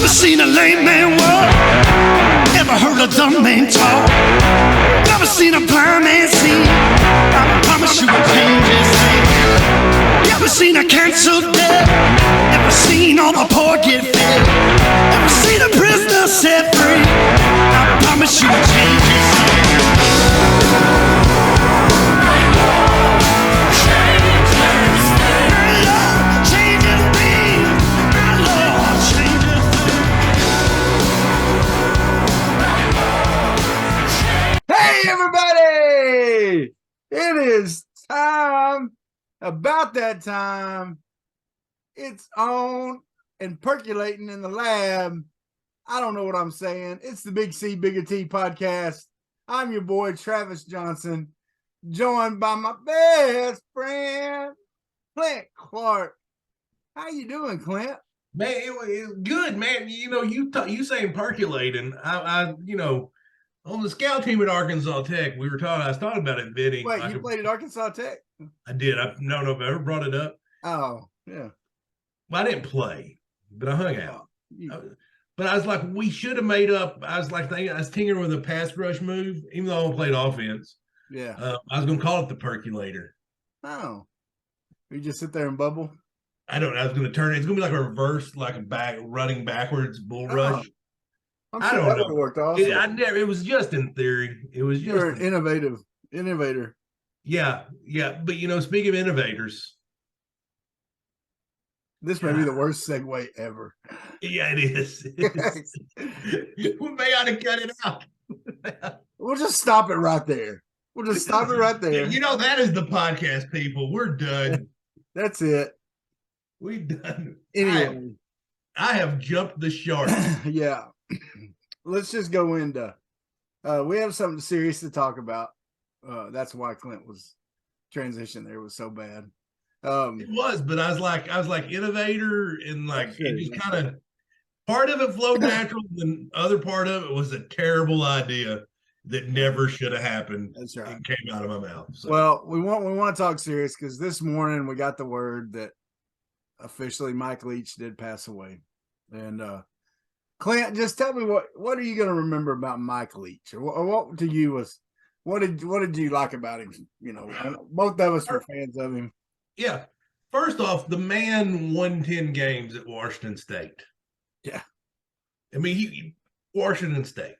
Never seen a lame man walk. Never heard a dumb man talk. Never seen a blind man see. I promise you will change his name. Never seen a canceled debt. Never seen all the poor get fed. Never seen a prisoner set free. I promise you will change his name. Hey, everybody! It is time, about that time. It's on and percolating in the lab. I don't know what I'm saying. It's the Big C, Bigger T podcast. I'm your boy, Travis Johnson, joined by my best friend, Clint Clark. How you doing, Clint? Man, it was good, man. You know, you saying percolating. I on the scout team at Arkansas Tech, I was talking about it bidding. Wait, you played at Arkansas Tech? I did. I don't know if I ever brought it up. Oh, yeah. Well, I didn't play, but I hung out. But I was like, we should have made up. I was tinkering with a pass rush move, even though I played offense. Yeah. I was going to call it the percolator. Oh. You just sit there and bubble? I don't know. I was going to turn it. It's going to be like a reverse, like running backwards bull rush. I'm sure that would have worked awesome. It was just in theory. It was just You're an innovator. Yeah. But speaking of innovators, this may be the worst segue ever. Yeah, it is. We may ought to cut it out. We'll just stop it right there. That is the podcast, people. We're done. That's it. We done. Anyway, I have jumped the shark. Yeah. Let's just go into we have something serious to talk about. That's why Clint was transition there was so bad. It was, but I was like innovator, and it just kind of part of it flowed natural, and the other part of it was a terrible idea that never should have happened. That's right. It came out of my mouth. So. Well, we want to talk serious because this morning we got the word that officially Mike Leach did pass away. And Clint, just tell me what are you going to remember about Mike Leach, or what to you was what did you like about him? Both of us were fans of him. Yeah. First off, the man won 10 games at Washington State. Yeah. I mean, Washington State.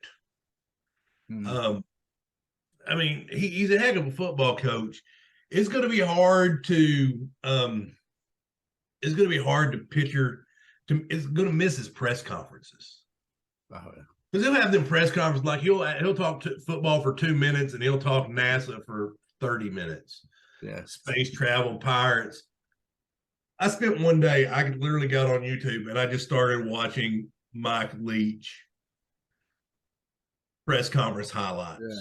Mm-hmm. He's a heck of a football coach. It's going to be hard to picture. It's going to miss his press conferences. Oh, yeah. Because he'll have them press conferences like he'll talk football for 2 minutes and he'll talk NASA for 30 minutes. Yeah. Space travel, pirates. I spent one day, I literally got on YouTube and I just started watching Mike Leach press conference highlights. Yeah.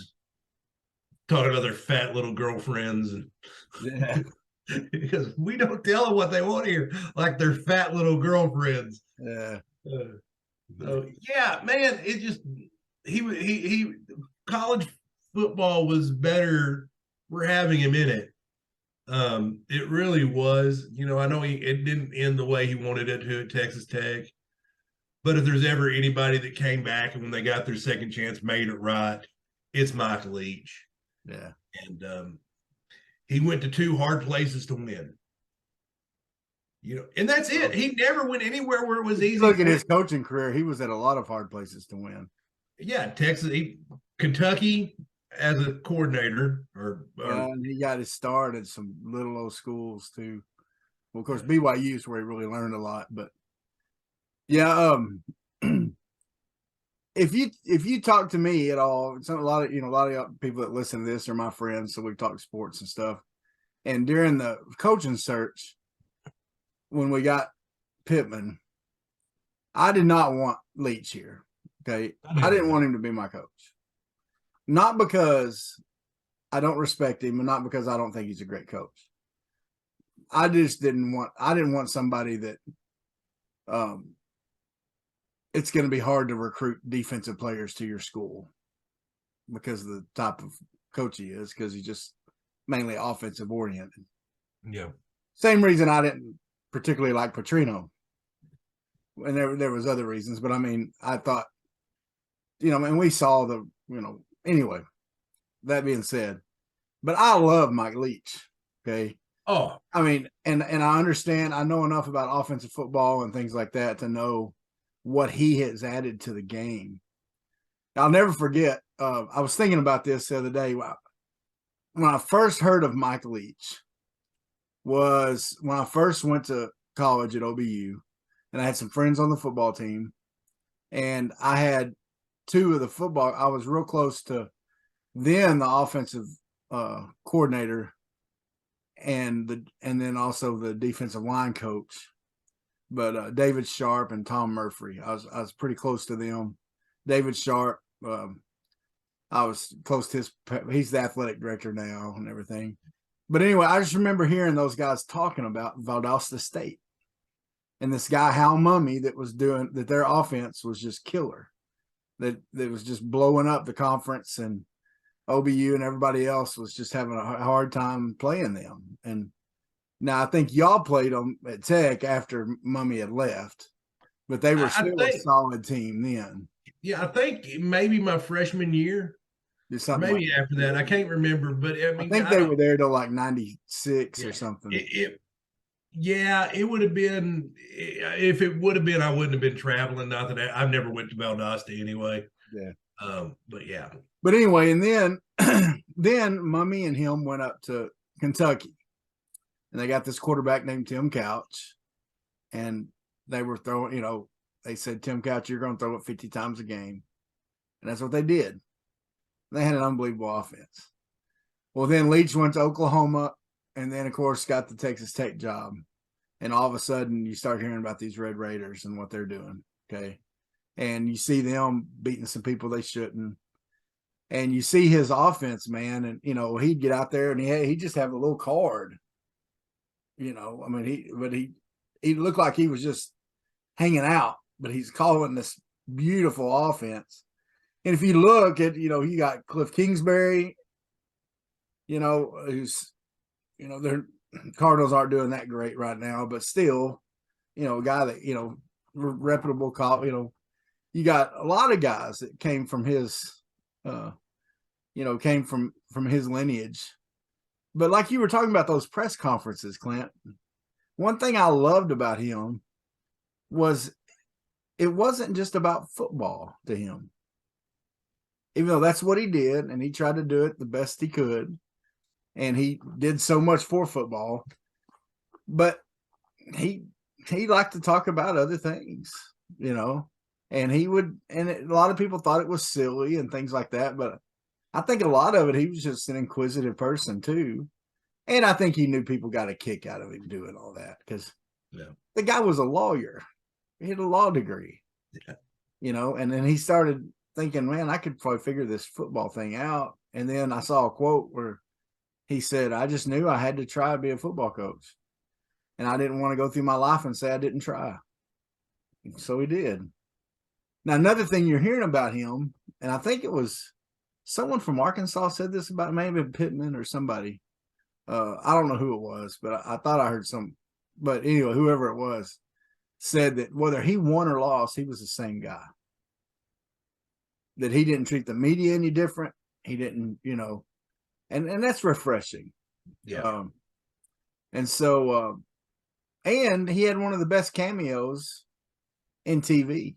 Talking about their fat little girlfriends. And yeah. Because we don't tell them what they want here, like their fat little girlfriends. Yeah. Man, it just he college football was better. We're having him in it. It really was. I know it didn't end the way he wanted it to at Texas Tech, but if there's ever anybody that came back and when they got their second chance made it right, it's Mike Leach. Yeah, and he went to 2 hard places to win. And that's it. He never went anywhere where it was easy. Look at his coaching career; he was at a lot of hard places to win. Yeah, Texas, Kentucky as a coordinator, and he got his start at some little old schools too. Well, of course, BYU is where he really learned a lot. But yeah, if you talk to me at all, a lot of people that listen to this are my friends, so we've talked sports and stuff. And during the coaching search, when we got Pittman, I did not want Leach here. Okay, I didn't want him to be my coach. Not because I don't respect him, and not because I don't think he's a great coach. I just didn't want somebody that it's going to be hard to recruit defensive players to your school because of the type of coach he is, because he's just mainly offensive oriented. Yeah. Same reason I didn't particularly like Petrino. and there was other reasons, but I mean, I thought, and we saw anyway, that being said, but I love Mike Leach. Okay. Oh, I mean, and I understand, I know enough about offensive football and things like that to know what he has added to the game. I'll never forget. I was thinking about this the other day. When I first heard of Mike Leach was when I first went to college at OBU, and I had some friends on the football team, and I had two of the football. I was real close to then the offensive coordinator and then also the defensive line coach, but David Sharp and Tom Murphy. I was pretty close to them. David Sharp, I was close to he's the athletic director now and everything. But anyway, I just remember hearing those guys talking about Valdosta State and this guy Hal Mummy that their offense was just killer, that was just blowing up the conference, and OBU and everybody else was just having a hard time playing them. And now I think y'all played them at Tech after Mummy had left, but they were still a solid team then. Yeah, I think maybe my freshman year, maybe like after that. I can't remember, but I mean, I think they were there till like 96 or something. It would have been, if it would have been, I wouldn't have been traveling. Not that I've never went to Valdosta anyway. Yeah. But yeah. But anyway, and then Mummy and him went up to Kentucky, and they got this quarterback named Tim Couch, and they were throwing, they said, Tim Couch, you're going to throw it 50 times a game. And that's what they did. They had an unbelievable offense. Well, then Leach went to Oklahoma, and then, of course, got the Texas Tech job. And all of a sudden, you start hearing about these Red Raiders and what they're doing, okay? And you see them beating some people they shouldn't. And you see his offense, man, and, he'd get out there, and he'd just have a little card. I mean, he looked like he was just hanging out, but he's calling this beautiful offense. And if you look at, you got Cliff Kingsbury, who's, their Cardinals aren't doing that great right now, but still, a guy that, reputable call, you got a lot of guys that came from his, came from his lineage. But like you were talking about those press conferences, Clint, one thing I loved about him was it wasn't just about football to him. Even though that's what he did, and he tried to do it the best he could, and he did so much for football, but he liked to talk about other things, and he would, and a lot of people thought it was silly and things like that, but I think a lot of it, he was just an inquisitive person too. And I think he knew people got a kick out of him doing all that because the guy was a lawyer. He had a law degree, and then he started thinking, man, I could probably figure this football thing out. And then I saw a quote where he said, I just knew I had to try to be a football coach. And I didn't want to go through my life and say I didn't try. So he did. Now, another thing you're hearing about him, and I think it was someone from Arkansas said this about maybe Pittman or somebody. I don't know who it was, but I thought I heard some. But anyway, whoever it was said that whether he won or lost, he was the same guy. That he didn't treat the media any different. He didn't, and that's refreshing. Yeah. And so, and he had one of the best cameos in TV.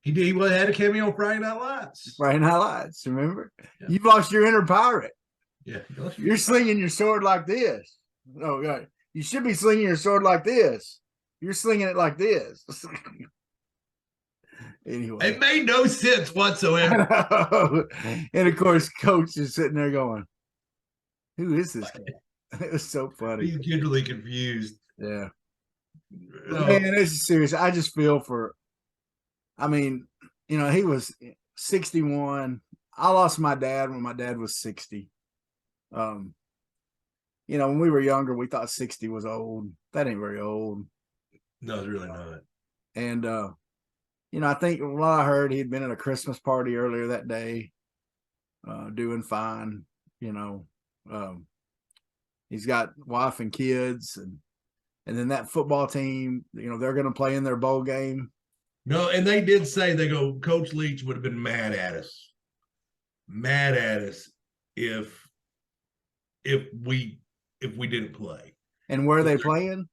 He did. He had a cameo on Friday Night Lights. Friday Night Lights, remember? Yeah. You've lost your inner pirate. Yeah. You're slinging your sword like this. Oh, God. You should be slinging your sword like this. You're slinging it like this. Anyway. It made no sense whatsoever. And, of course, Coach is sitting there going, who is this guy? It was so funny. He's literally confused. Yeah. Man, this is serious. I just feel for, I mean, he was 61. I lost my dad when my dad was 60. When we were younger, we thought 60 was old. That ain't very old. No, it's really not. And, I think what I heard, he'd been at a Christmas party earlier that day, doing fine. He's got wife and kids, and And then that football team, they're going to play in their bowl game. No, and they did say, they go, Coach Leach would have been mad at us if we didn't play. And where are they playing?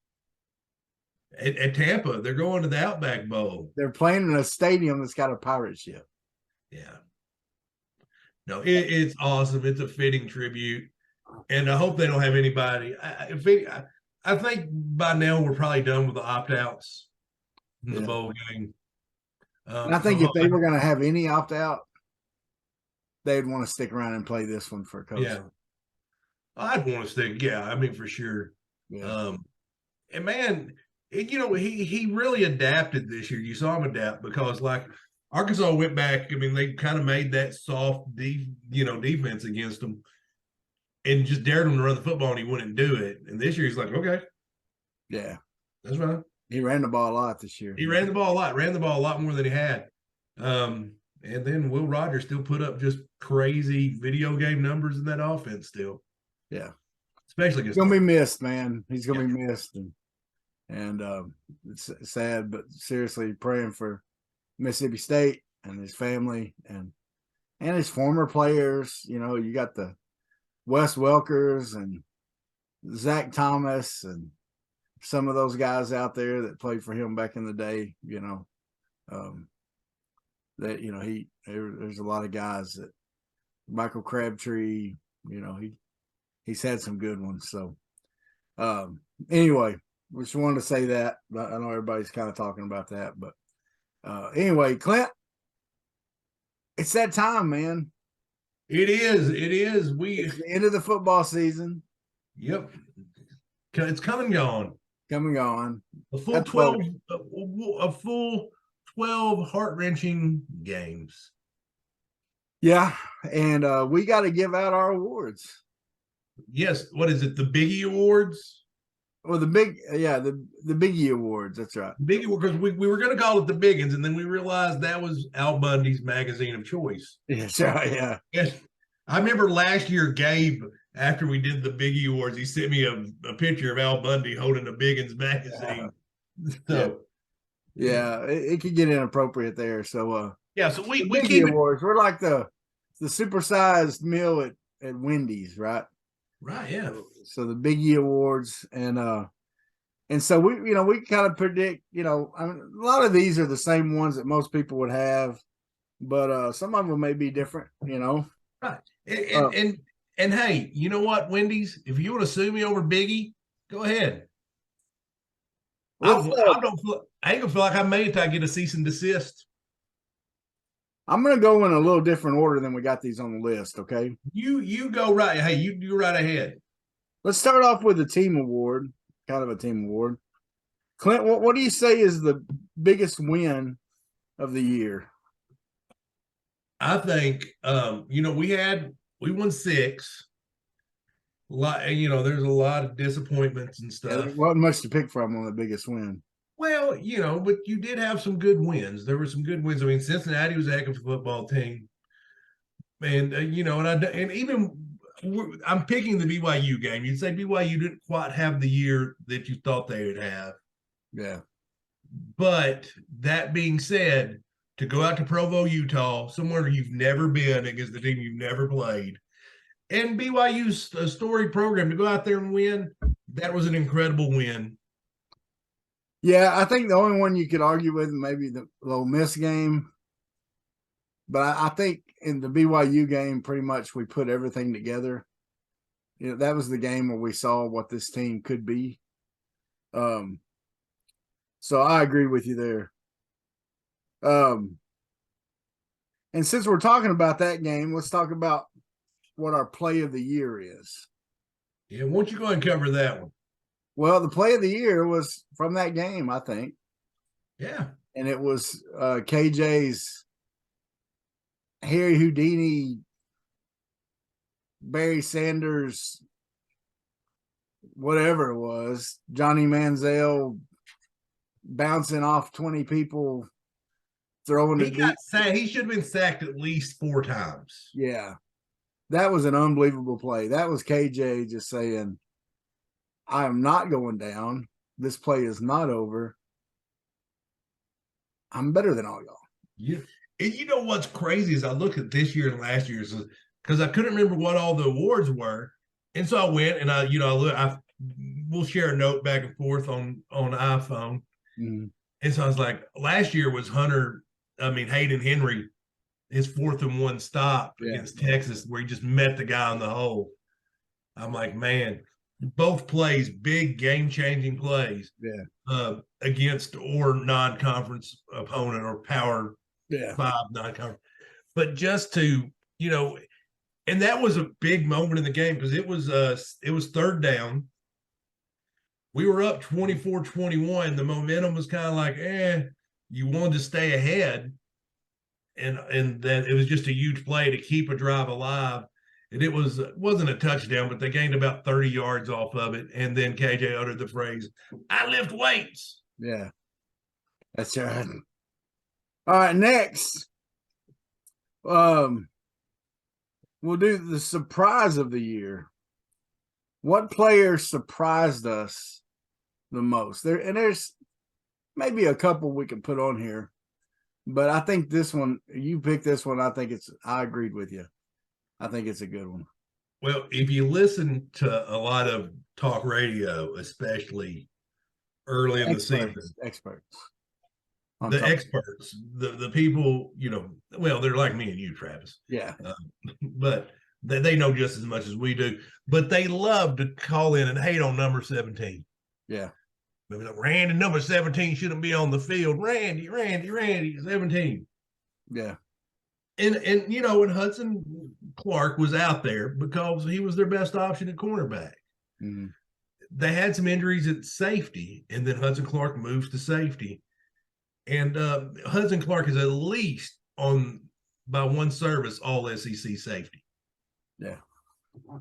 At Tampa. They're going to the Outback Bowl. They're playing in a stadium that's got a pirate ship. Yeah. No, it's awesome. It's a fitting tribute. And I hope they don't have anybody. I think by now we're probably done with the opt-outs in the bowl game. And I think if they were going to have any opt-out, they'd want to stick around and play this one for Coach. Yeah. I'd want to stick. Yeah, I mean, for sure. Yeah. And man, he really adapted this year. You saw him adapt because, like, Arkansas went back. I mean, they kind of made that soft, defense against them, and just dared him to run the football, and he wouldn't do it. And this year, he's like, okay, yeah, that's right. He ran the ball a lot this year. He ran the ball a lot more than he had. And then Will Rogers still put up just crazy video game numbers in that offense still. Yeah. Especially he's going to be missed, man. He's going to be missed. And it's sad, but seriously praying for Mississippi State and his family and his former players. You got the Wes Welkers and Zach Thomas and some of those guys out there that played for him back in the day, there's a lot of guys that Michael Crabtree, he's had some good ones. So anyway, just wanted to say that. I know everybody's kind of talking about that, but anyway, Clint, it's that time, man. It is. It's the end of the football season. Yep. It's come and gone. Come and gone. A full 12 heart-wrenching games. Yeah, and we got to give out our awards. Yes. What is it? The Biggie Awards? Well, the Biggie Awards. That's right. Biggie, because we were going to call it the Biggins, and then we realized that was Al Bundy's magazine of choice. Yes, yeah. Yes. I remember last year, Gabe, after we did the Biggie Awards, he sent me a picture of Al Bundy holding a Biggins magazine. Yeah. So, yeah, it could get inappropriate there. So, so we keep awards. We're like the supersized meal at Wendy's, right? Right. Yeah. So the Biggie Awards, and so we kind of predict. I mean, a lot of these are the same ones that most people would have, but some of them may be different. Right. And hey, you know what, Wendy's? If you want to sue me over Biggie, go ahead. I ain't gonna feel like I made it till I get a cease and desist. I'm gonna go in a little different order than we got these on the list. Okay. You go right. Hey, you go right ahead. Let's start off with the team award, kind of a team award. Clint, what do you say is the biggest win of the year? I think we won 6. A lot, there's a lot of disappointments and stuff. There wasn't much to pick from on the biggest win. Well, but you did have some good wins. There were some good wins. I mean, Cincinnati was a heck of a football team, and and even I'm picking the BYU game. You'd say BYU didn't quite have the year that you thought they would have. Yeah, but that being said, to go out to Provo, Utah, somewhere you've never been against the team you've never played, and BYU's a storied program, to go out there and win, that was an incredible win. Yeah, I think the only one you could argue with maybe the Ole Miss game. But I think in the BYU game, pretty much we put everything together. That was the game where we saw what this team could be. So I agree with you there. And since we're talking about that game, let's talk about what our play of the year is. Yeah, why don't you go ahead and cover that one? Well, the play of the year was from that game, I think. Yeah. And it was KJ's Harry Houdini, Barry Sanders, whatever it was, Johnny Manziel bouncing off 20 people, throwing it. He should have been sacked at least 4 times. Yeah. That was an unbelievable play. That was KJ just saying, I am not going down. this play is not over. I'm better than all y'all. Yeah. And you know what's crazy is I look at this year and last year's because I couldn't remember what all the awards were. And so I went and we'll share a note back and forth on iPhone. Mm-hmm. And so I was like, last year was Hayden Henry, his 4th and 1 stop against Texas, where he just met the guy on the hole. I'm like, man, both plays, big game-changing plays. Yeah. Against or non-conference opponent or Power 5 non-conference. But just to, and that was a big moment in the game because it was 3rd down. We were up 24-21. The momentum was kind of like, you wanted to stay ahead. And then it was just a huge play to keep a drive alive. And it wasn't a touchdown, but they gained about 30 yards off of it. And then KJ uttered the phrase, "I lift weights." Yeah. That's right. All right, next. We'll do the surprise of the year. What player surprised us the most? There's maybe a couple we can put on here, but I think this one, you picked this one. I agreed with you. I think it's a good one. Well, if you listen to a lot of talk radio, especially early in the season, experts, the people, they're like me and you, Travis. Yeah. But they know just as much as we do. But they love to call in and hate on number 17. Yeah. Randy, number 17 shouldn't be on the field. Randy, 17. Yeah. And Hudson Clark was out there because he was their best option at cornerback. Mm-hmm. They had some injuries at safety, and then Hudson Clark moves to safety. And Hudson Clark is at least by one service all SEC safety. Yeah.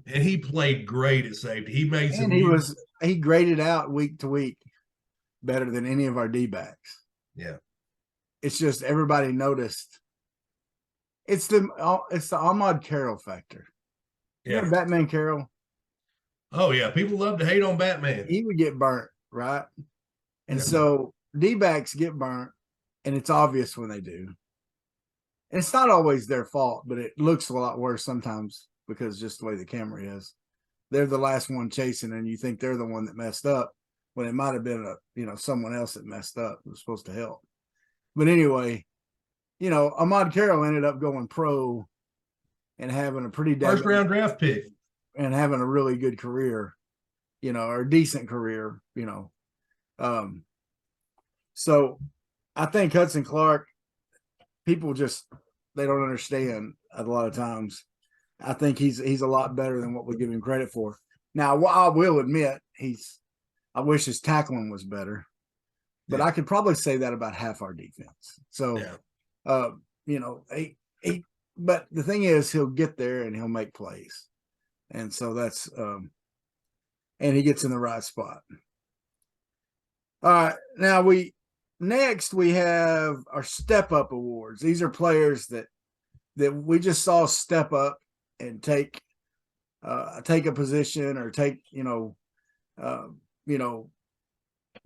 And he played great at safety. He made some. And he graded out week to week better than any of our D-backs. Yeah. It's just everybody noticed. It's the Ahmad Carroll factor. You know Batman Carroll? Oh, yeah. People love to hate on Batman. He would get burnt, right? And so D-backs get burnt, and it's obvious when they do. And it's not always their fault, but it looks a lot worse sometimes because just the way the camera is. They're the last one chasing, and you think they're the one that messed up when it might have been someone else that messed up who was supposed to help. But anyway, Ahmad Carroll ended up going pro and having a pretty first round draft pick and having a really good career, or a decent career, So I think Hudson Clark, people they don't understand a lot of times. I think he's a lot better than what we give him credit for. Now, I will admit I wish his tackling was better, but I could probably say that about half our defense. So, but the thing is, he'll get there and he'll make plays. And so that's, and he gets in the right spot. All right. Now next we have our step up awards. These are players that we just saw step up and take a position or take,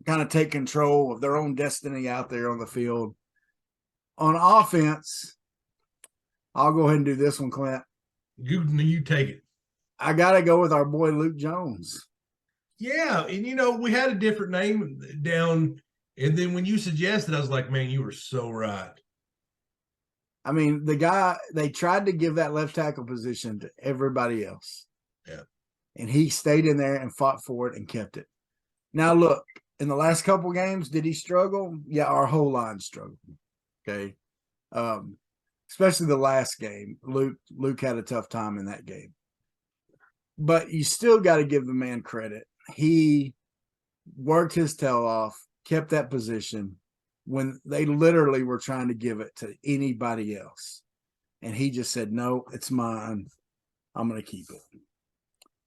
kind of take control of their own destiny out there on the field. On offense, I'll go ahead and do this one, Clint. You take it. I got to go with our boy Luke Jones. Yeah, and we had a different name down, and then when you suggested, I was like, man, you were so right. I mean, the guy, they tried to give that left tackle position to everybody else. Yeah. And he stayed in there and fought for it and kept it. Now, look, in the last couple of games, did he struggle? Yeah, our whole line struggled. Okay. Especially the last game. Luke had a tough time in that game. But you still got to give the man credit. He worked his tail off, kept that position when they literally were trying to give it to anybody else. And he just said, no, it's mine. I'm going to keep it.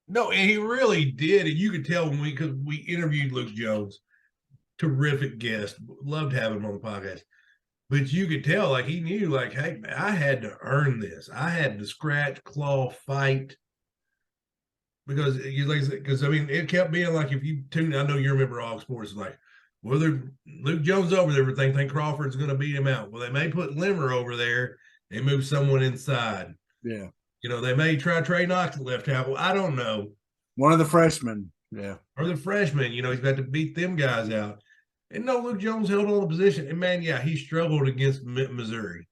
No, and he really did. And you could tell because we interviewed Luke Jones, terrific guest. Loved having him on the podcast. But you could tell, he knew, hey, I had to earn this. I had to scratch, claw, fight. because I mean, it kept being like if you tune. I know you remember All Sports, like, well, Luke Jones over there. Everything think Crawford's going to beat him out. Well, they may put Limmer over there and move someone inside. Yeah. They may try Trey Knox at left tackle. I don't know. One of the freshmen. Yeah. Or the freshmen. He's got to beat them guys out. And no, Luke Jones held on the position. And man, yeah, he struggled against Missouri.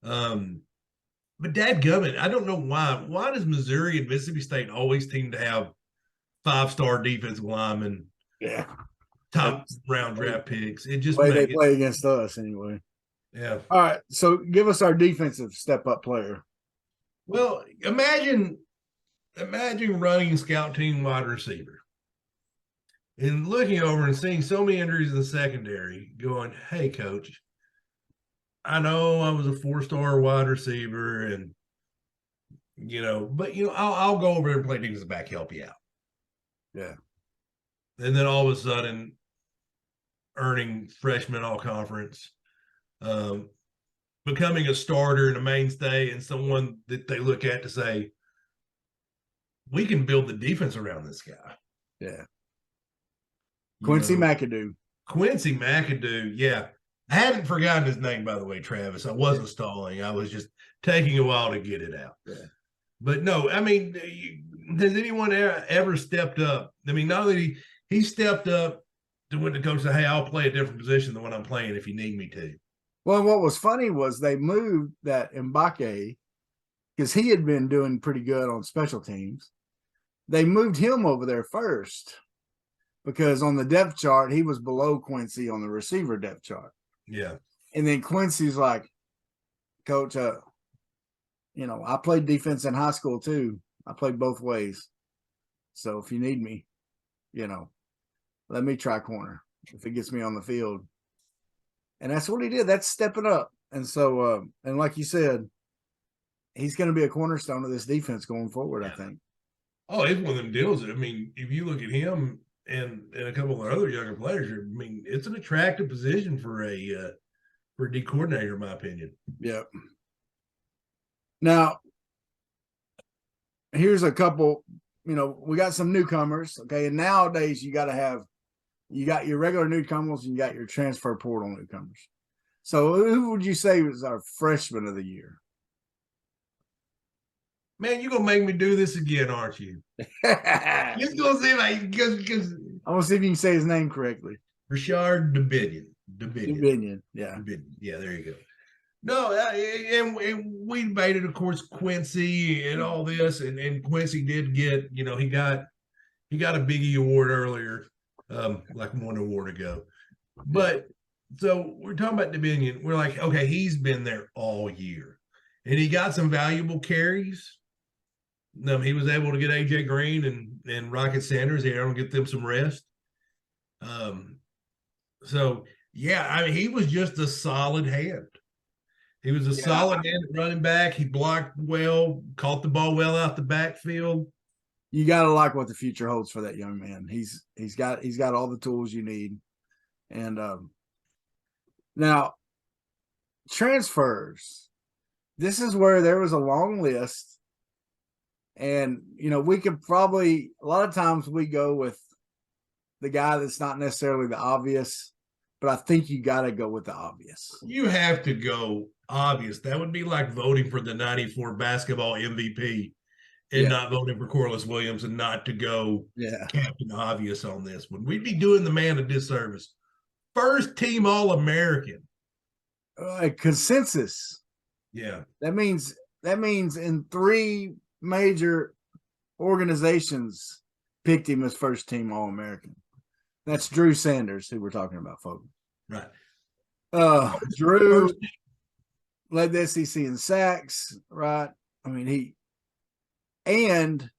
But dadgummit, I don't know why. Why does Missouri and Mississippi State always seem to have 5-star defensive linemen? Yeah. Top round draft picks. It just the way they play against us anyway. Yeah. All right. So give us our defensive step up player. Well, imagine running scout team wide receiver and looking over and seeing so many injuries in the secondary, going, "Hey, coach, I know I was a 4-star wide receiver, and but I'll go over and play defensive back, help you out." Yeah. And then all of a sudden, earning freshman all conference, becoming a starter and a mainstay, and someone that they look at to say, "We can build the defense around this guy." Yeah. Quincy McAdoo. Quincy McAdoo, yeah. I hadn't forgotten his name, by the way, Travis. I wasn't stalling. I was just taking a while to get it out. Yeah. But no, I mean, has anyone ever stepped up? I mean, not only he stepped up to when the coach said, "Hey, I'll play a different position than what I'm playing if you need me to." Well, what was funny was they moved that Mbake because he had been doing pretty good on special teams. They moved him over there first because on the depth chart, he was below Quincy on the receiver depth chart. Yeah. And then Quincy's like, "Coach, I played defense in high school too. I played both ways. So if you need me, let me try corner if it gets me on the field." And that's what he did. That's stepping up. And so, and like you said, he's going to be a cornerstone of this defense going forward, I think. Oh, it's one of them deals. I mean, if you look at him and a couple of other younger players, I mean, it's an attractive position for a D coordinator, in my opinion. Yep. Now, here's a couple, we got some newcomers. Okay. And nowadays you got your regular newcomers and you got your transfer portal newcomers. So who would you say was our freshman of the year? Man, you're gonna make me do this again, aren't you? You're gonna see because I want to see if you can say his name correctly. Rashard Dubinion. Yeah. Yeah, there you go. No, and we debated, of course, Quincy and all this, and Quincy did get, he got a Biggie Award earlier, like 1 award ago. But so we're talking about Dubinion. We're like, okay, he's been there all year, and he got some valuable carries. He was able to get AJ Green and Rocket Sanders here and get them some rest. So yeah, I mean, he was just a solid hand. He was a solid hand at running back. He blocked well, caught the ball well out the backfield. You got to like what the future holds for that young man. He's got all the tools you need. And now transfers. This is where there was a long list. And, we could probably, a lot of times we go with the guy that's not necessarily the obvious, but I think you got to go with the obvious. You have to go obvious. That would be like voting for the 94 basketball MVP and not voting for Corliss Williams and not to go Captain Obvious on this one. We'd be doing the man a disservice. First team All-American. Consensus. Yeah. That means in 3 major organizations picked him as first team All-American. That's Drew Sanders, who we're talking about, folks. Right. Drew led the SEC in sacks, right? I mean, and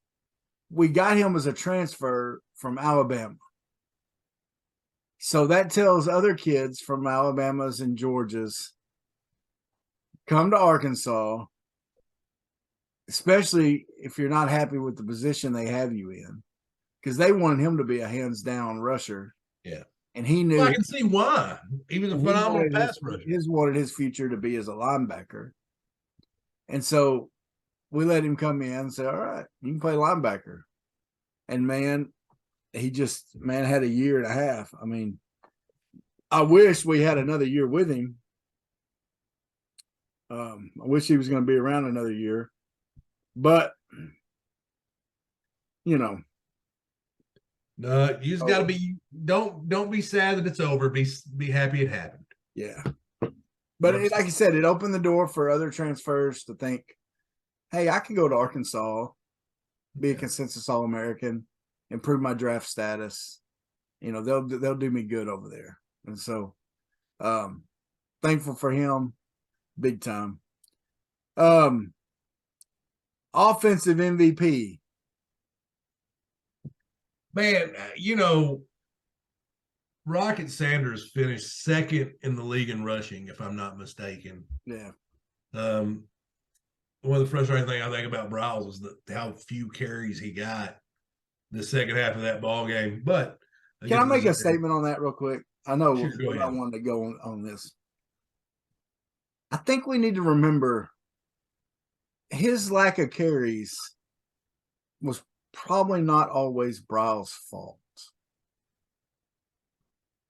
we got him as a transfer from Alabama. So that tells other kids from Alabama's and Georgia's, come to Arkansas, especially if you're not happy with the position they have you in, because they wanted him to be a hands down rusher. Yeah. And he knew. Well, I can see why. He was a phenomenal pass rusher. He wanted his future to be as a linebacker. And so we let him come in and say, "All right, you can play linebacker." And man, he just had a year and a half. I mean, I wish we had another year with him. I wish he was going to be around another year, but No, you just got to be. Don't be sad that it's over. Be happy it happened. Yeah, but like I said, it opened the door for other transfers to think, hey, I can go to Arkansas, be a consensus All-American, improve my draft status. They'll do me good over there, and so thankful for him, big time. Offensive MVP. Man, Rocket Sanders finished second in the league in rushing, if I'm not mistaken. Yeah. One of the frustrating things I think about Browse was how few carries he got the second half of that ball game. But can I make a statement on that real quick? I know sure, I wanted to go on this. I think we need to remember his lack of carries was probably not always Brow's fault.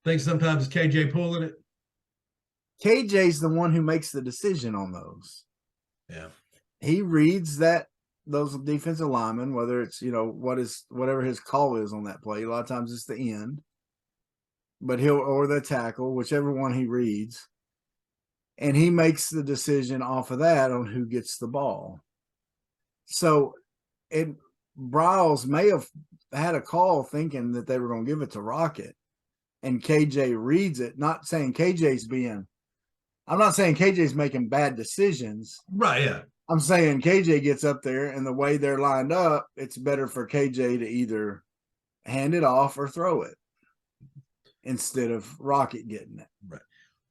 Think sometimes it's KJ pulling it. KJ's the one who makes the decision on those. Yeah. He reads those defensive linemen, whether it's, whatever his call is on that play. A lot of times it's the end. But or the tackle, whichever one he reads. And he makes the decision off of that on who gets the ball. So Browse may have had a call thinking that they were going to give it to Rocket, and KJ reads it, not saying I'm not saying KJ's making bad decisions. Right, yeah. I'm saying KJ gets up there, and the way they're lined up, it's better for KJ to either hand it off or throw it instead of Rocket getting it. Right.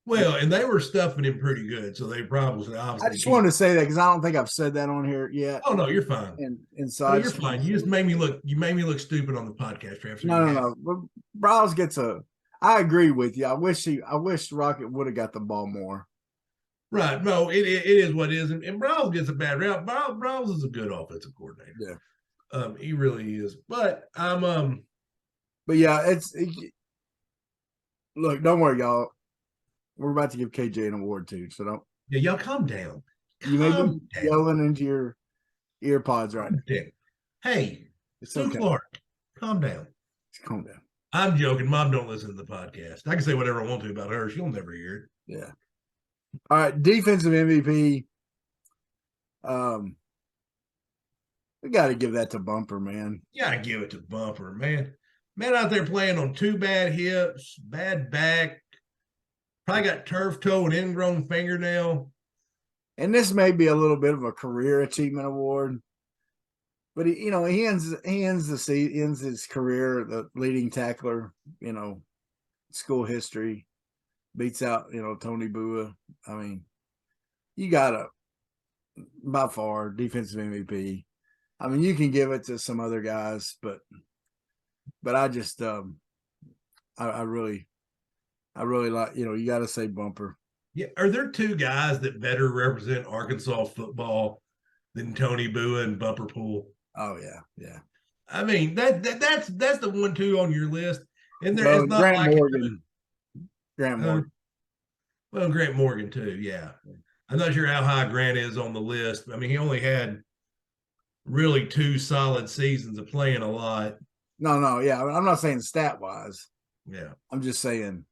Well, and they were stuffing him pretty good, so they probably obviously. I just wanted to say that because I don't think I've said that on here yet. Oh no, you're fine. And so no, you're fine. You just made me look. You made me look stupid on the podcast. No. But Browse gets I agree with you. I wish Rocket would have got the ball more. Right. No, it is what it is, and Browse gets a bad rap. Browse is a good offensive coordinator. Yeah. He really is. But But yeah, look. Don't worry, y'all. We're about to give KJ an award too, so don't. Yeah, y'all calm down. You may be yelling into your ear pods right now. Hey, Stu Clark, calm down. Calm down. I'm joking. Mom don't listen to the podcast. I can say whatever I want to about her. She'll never hear it. Yeah. All right, defensive MVP. We got to give that to Bumper, man. Yeah, I give it to Bumper, man. Man out there playing on 2 bad hips, bad back. Probably got turf toe and ingrown fingernail. And this may be a little bit of a career achievement award, but he ends his career the leading tackler. School history, beats out Tony Bua. I mean, you gotta by far defensive MVP. I mean, you can give it to some other guys, but I just I really like, you got to say Bumper. Yeah. Are there 2 guys that better represent Arkansas football than Tony Bua and Bumper Pool? Oh, yeah. Yeah. I mean, that's the 1-2 on your list. And there is not Grant Morgan. Grant Morgan. Well, Grant Morgan, too. Yeah. I'm not sure how high Grant is on the list. I mean, he only had really 2 solid seasons of playing a lot. No. Yeah. I'm not saying stat wise. Yeah. I'm just saying,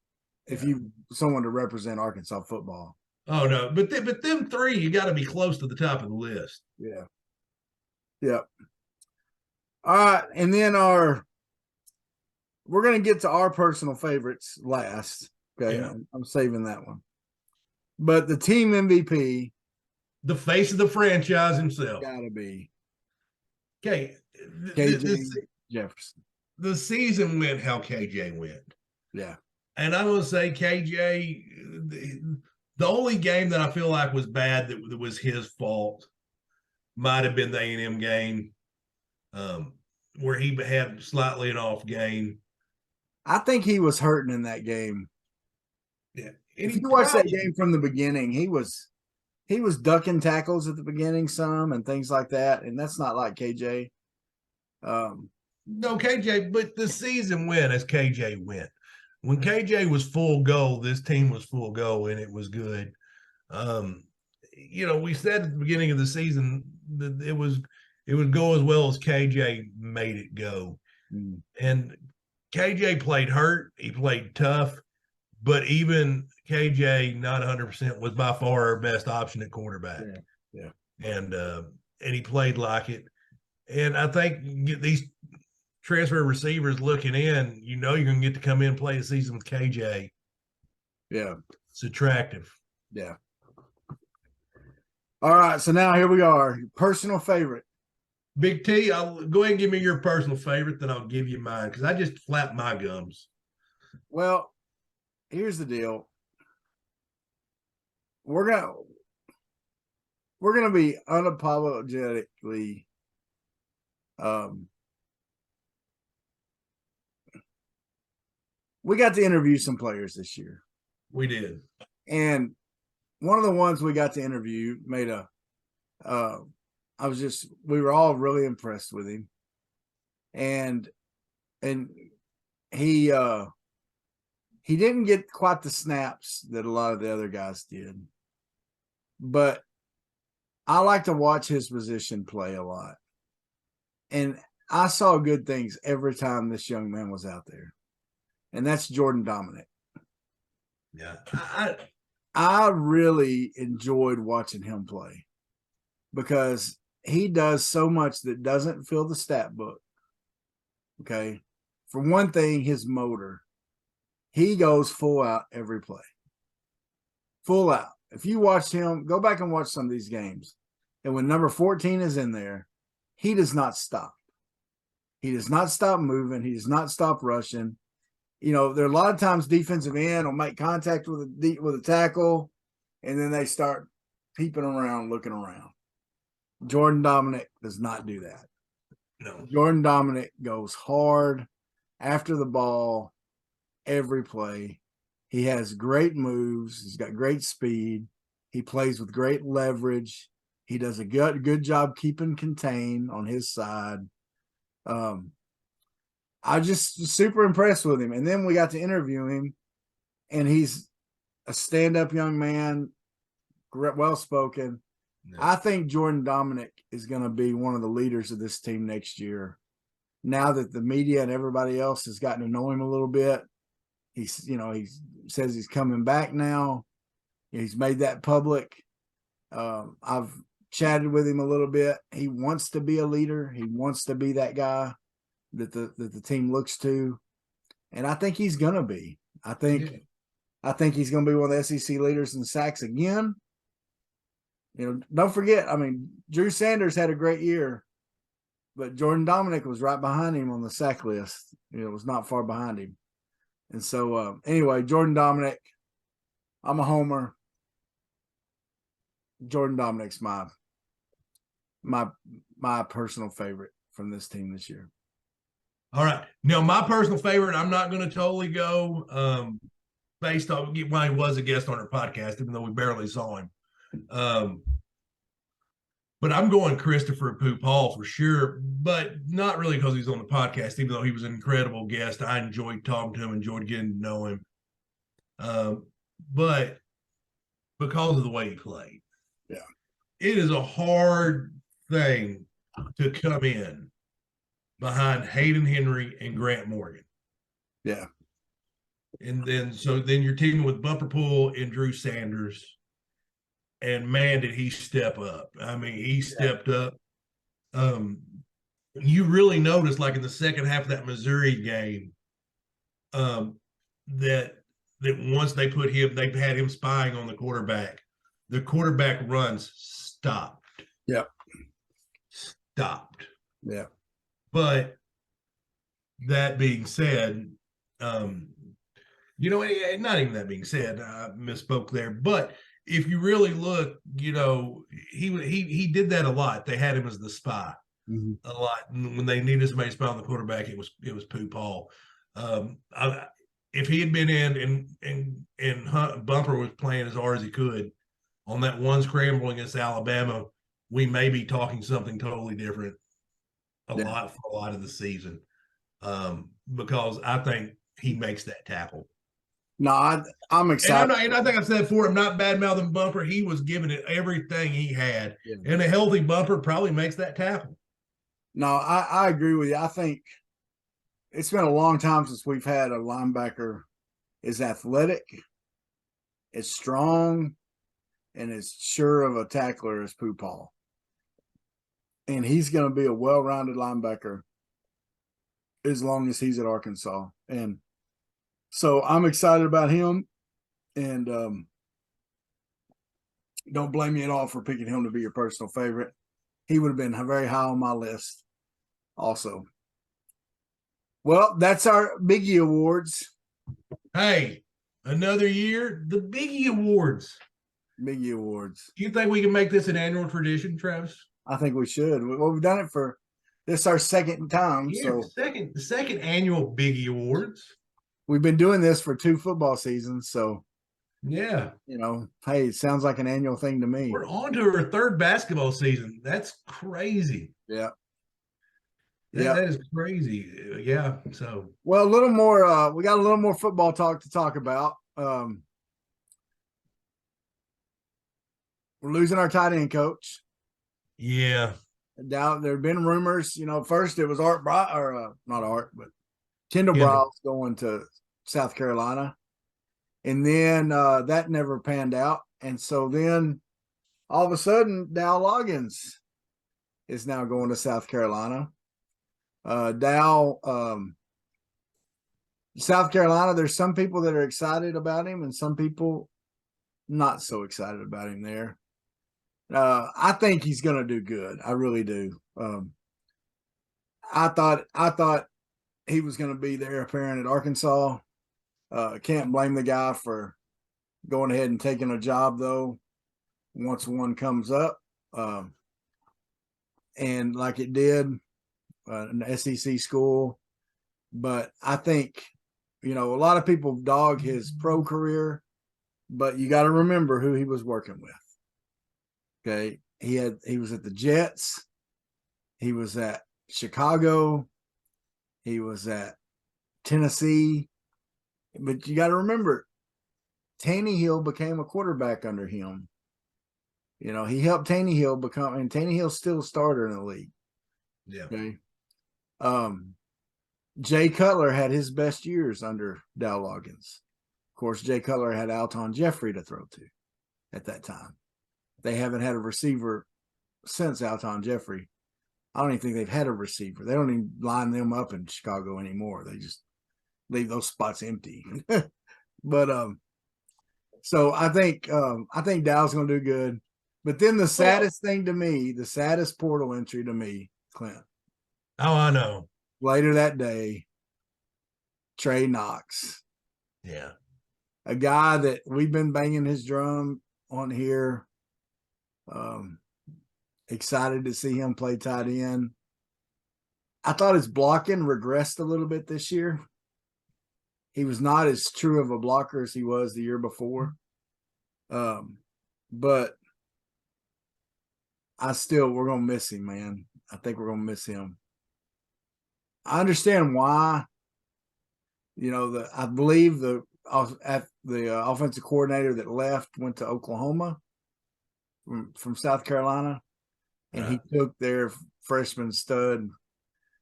if you someone to represent Arkansas football. Oh no, but them 3, you got to be close to the top of the list. Yeah. Yep. All right, and then we're gonna get to our personal favorites last. Okay, yeah. I'm saving that one. But the team MVP, the face of the franchise himself, gotta be KJ Jefferson. The season went how KJ went. Yeah. And I'm going to say KJ, the only game that I feel like was bad that was his fault might have been the A&M game where he had slightly an off game. I think he was hurting in that game. Yeah. If you watch that game from the beginning, he was ducking tackles at the beginning some and things like that, and that's not like KJ. No, KJ, but the season went as KJ went. When KJ was full go, this team was full go, and it was good. We said at the beginning of the season that it would go as well as KJ made it go. And KJ played hurt, he played tough, but even KJ, not 100%, was by far our best option at quarterback. Yeah. And he played like it. And I think these transfer receivers looking in, you're going to get to come in and play a season with KJ. Yeah. It's attractive. Yeah. All right. So now here we are. Personal favorite. Big T, I'll go ahead and give me your personal favorite, then I'll give you mine because I just flapped my gums. Well, here's the deal. We're gonna be unapologetically we got to interview some players this year. We did. And one of the ones we got to interview made we were all really impressed with him. And he didn't get quite the snaps that a lot of the other guys did. But I like to watch his position play a lot. And I saw good things every time this young man was out there. And that's Jordan Dominic. Yeah. I really enjoyed watching him play because he does so much that doesn't fill the stat book. Okay. For one thing, his motor, he goes full out every play. Full out. If you watch him, go back and watch some of these games. And when number 14 is in there, he does not stop. He does not stop moving. He does not stop rushing. There are a lot of times defensive end will make contact with a tackle, and then they start peeping around, looking around. Jordan Dominic does not do that. No. Jordan Dominic goes hard after the ball every play. He has great moves. He's got great speed. He plays with great leverage. He does a good job keeping contained on his side. I just super impressed with him. And then we got to interview him, and he's a stand-up young man, well-spoken. Yeah. I think Jordan Dominic is going to be one of the leaders of this team next year. Now that the media and everybody else has gotten to know him a little bit, he says he's coming back now. He's made that public. I've chatted with him a little bit. He wants to be a leader. He wants to be that guy that the team looks to, and I think he's gonna be. I think he's gonna be one of the SEC leaders in sacks again. Don't forget. Drew Sanders had a great year, but Jordan Dominic was right behind him on the sack list. Was not far behind him. And so, anyway, Jordan Dominic, I'm a homer. Jordan Dominic's my personal favorite from this team this year. All right. Now, my personal favorite, I'm not going to totally go based on why he was a guest on our podcast, even though we barely saw him. But I'm going Christopher Poop Hall for sure, but not really because he's on the podcast, even though he was an incredible guest. I enjoyed talking to him, enjoyed getting to know him. But because of the way he played. Yeah. It is a hard thing to come in behind Hayden Henry and Grant Morgan. Yeah. And then you're teaming with Bumper Pool and Drew Sanders. And man, did he step up. He stepped up. You really noticed, like in the second half of that Missouri game, that once they had him spying on the quarterback runs stopped. Yep. Stopped. Yeah. But that being said, not even that being said, I misspoke there. But if you really look, he did that a lot. They had him as the spy a lot. And when they needed somebody to spy on the quarterback, it was Poop Hall. If he had been in and Bumper was playing as hard as he could on that one scramble against Alabama, we may be talking something totally different a lot of the season. because I think he makes that tackle. No, I'm excited. And I think I've said before, I'm not bad mouthing Bumper. He was giving it everything he had, and a healthy Bumper probably makes that tackle. No, I agree with you. I think it's been a long time since we've had a linebacker is athletic, is strong, and is sure of a tackler as Pooh Paul. And he's going to be a well-rounded linebacker as long as he's at Arkansas. And so I'm excited about him. And don't blame me at all for picking him to be your personal favorite. He would have been very high on my list also. Well, that's our Biggie Awards. Hey, another year, the Biggie Awards. Biggie Awards. Do you think we can make this an annual tradition, Travis? I think we should. Well, we've done it for this our second time. Yeah, so the second annual Biggie Awards. We've been doing this for 2 football seasons. So yeah, hey, it sounds like an annual thing to me. We're on to our 3rd basketball season. That's crazy. Yeah. That is crazy. Yeah. So well, a little more we got a little more football talk to talk about. We're losing our tight end coach. Yeah. Now there have been rumors, first it was not Art, but Kendall Briles going to South Carolina. And then that never panned out. And so then all of a sudden, Dow Loggins is now going to South Carolina. South Carolina, there's some people that are excited about him and some people not so excited about him there. I think he's going to do good. I really do. I thought he was going to be there apparent at Arkansas. Can't blame the guy for going ahead and taking a job though once one comes up. And like it did an SEC school. But I think, a lot of people dog his pro career, but you got to remember who he was working with. Okay. He was at the Jets. He was at Chicago. He was at Tennessee. But you got to remember, Tannehill became a quarterback under him. He helped Tannehill become, and Tannehill's still a starter in the league. Yeah. Okay. Jay Cutler had his best years under Dow Loggins. Of course, Jay Cutler had Alton Jeffrey to throw to at that time. They haven't had a receiver since Alton Jeffrey. I don't even think they've had a receiver. They don't even line them up in Chicago anymore. They just leave those spots empty. But so I think Dow's going to do good. But then the saddest thing to me, the saddest portal entry to me, Clint. Oh, I know. Later that day, Trey Knox. Yeah. A guy that we've been banging his drum on here. Excited to see him play tight end. I thought his blocking regressed a little bit this year. He was not as true of a blocker as he was the year before. But we're going to miss him, man. I think we're going to miss him. I understand why. I believe the offensive coordinator that left went to Oklahoma from South Carolina, and he took their freshman stud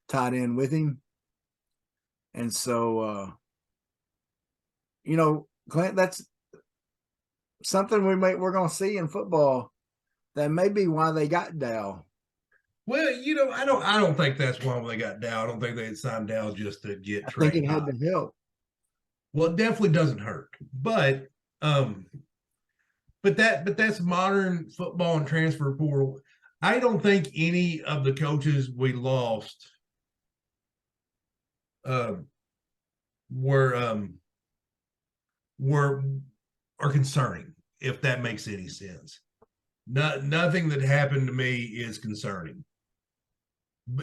tight end with him. And so, Clint, that's something we're going to see in football. That may be why they got Dow. Well, I don't think that's why they got Dow. I don't think they signed Dow just to get Trey. I think it had to help. Well, it definitely doesn't hurt, but that's modern football and transfer portal. I don't think any of the coaches we lost are concerning, if that makes any sense. Nothing that happened to me is concerning.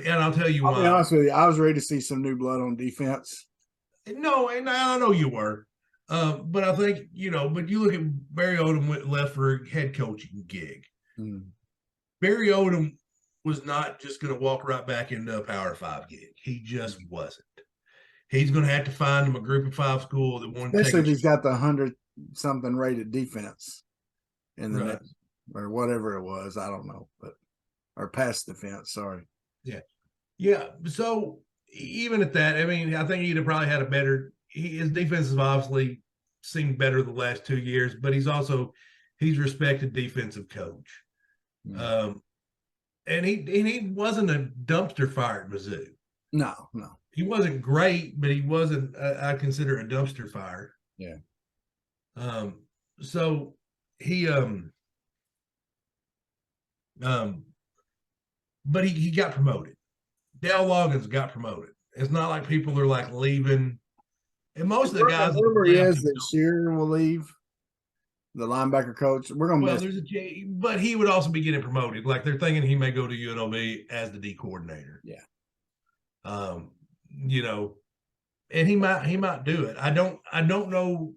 And I'll tell you why. I'll be honest with you. I was ready to see some new blood on defense. No, and I know you were. But I think, but you look at Barry Odom left for a head coaching gig. Barry Odom was not just going to walk right back into a Power 5 gig. He just wasn't. He's going to have to find him a Group of 5 school that won't take Especially if a he's got the 100-something rated defense in the Right. next, or whatever it was. I don't know, or pass defense. Sorry. Yeah. So even at that, I mean, I think he'd have probably had a better. His defense has obviously seemed better the last 2 years, but he's respected defensive coach. And he wasn't a dumpster fire at Mizzou. No. He wasn't great, but he wasn't. I consider a dumpster fire. Yeah. So he but he got promoted. Dale Loggins got promoted. It's not like people are like leaving. And most of the guys. The rumor is that Shearer will leave, the linebacker coach. We're gonna miss. But he would also be getting promoted. Like they're thinking he may go to UNLV as the D coordinator. Yeah. You know, and he might do it. I don't know.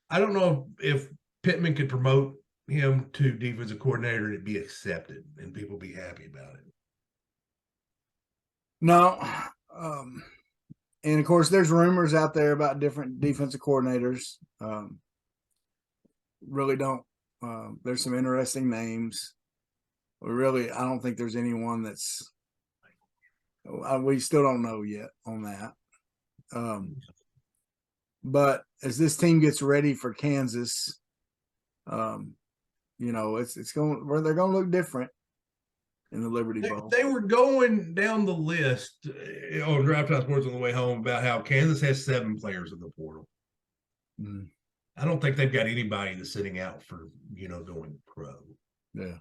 I don't know if Pittman could promote him to defensive coordinator and it'd be accepted and people be happy about it. No. And of course, there's rumors out there about different defensive coordinators. Really don't. There's some interesting names. I don't think there's anyone that's. We still don't know yet on that. But as this team gets ready for Kansas, it's going where they're going to look different in the Liberty Bowl. They were going down the list on Drive Time Sports on the way home about how Kansas has 7 players in the portal. I don't think they've got anybody that's sitting out for going pro. Yeah.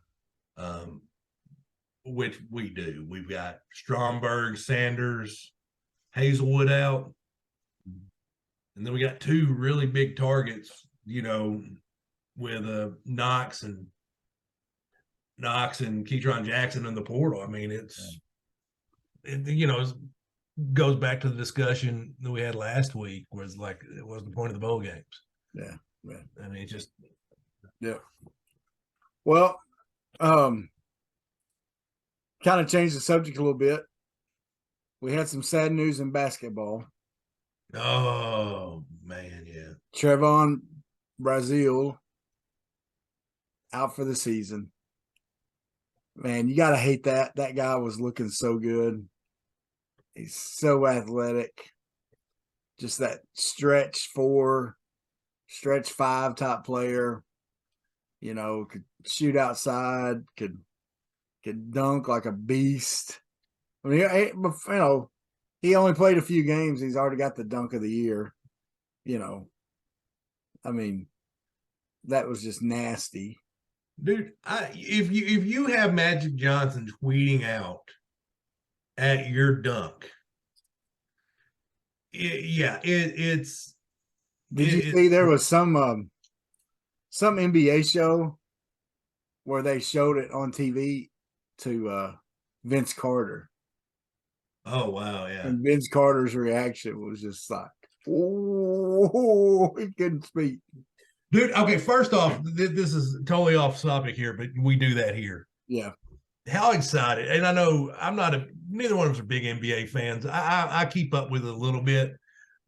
Which we do. We've got Stromberg, Sanders, Hazelwood out. And then we got 2 really big targets, with Knox and Keytron Jackson in the portal. I mean, it goes back to the discussion that we had last week, where it's like, it was the point of the bowl games. Yeah. I mean, it's just. Yeah. Well, kind of changed the subject a little bit. We had some sad news in basketball. Oh, man, yeah. Trevon Brazile out for the season. Man, you got to hate that. That guy was looking so good. He's so athletic. Just that stretch 4, stretch 5 type player. Could shoot outside, could dunk like a beast. I mean, he only played a few games. He's already got the dunk of the year. I mean, that was just nasty. Dude, if you have Magic Johnson tweeting out at your dunk, it's. Did you see there was some NBA show where they showed it on TV to Vince Carter? Oh wow, yeah. And Vince Carter's reaction was just like, oh, he couldn't speak. Dude, okay, first off, this is totally off topic here, but we do that here. Yeah. How excited. And I know neither one of us are big NBA fans. I keep up with it a little bit,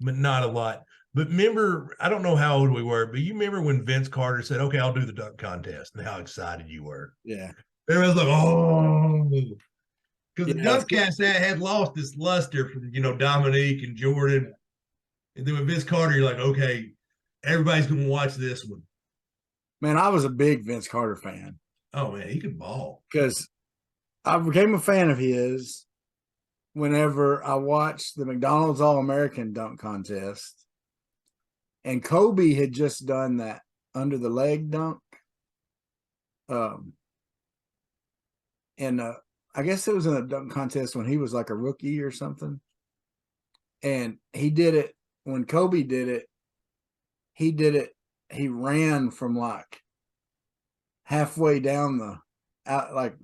but not a lot. But remember, I don't know how old we were, but you remember when Vince Carter said, okay, I'll do the dunk contest, and how excited you were. Yeah. Everyone's like, oh. Because the dunk cast had lost its luster from, Dominique and Jordan. And then with Vince Carter, you're like, okay, everybody's going to watch this one. Man, I was a big Vince Carter fan. Oh, man, he could ball. Because I became a fan of his whenever I watched the McDonald's All-American dunk contest. And Kobe had just done that under the leg dunk. I guess it was in a dunk contest when he was like a rookie or something. And he did it when Kobe did it. He ran from like halfway down like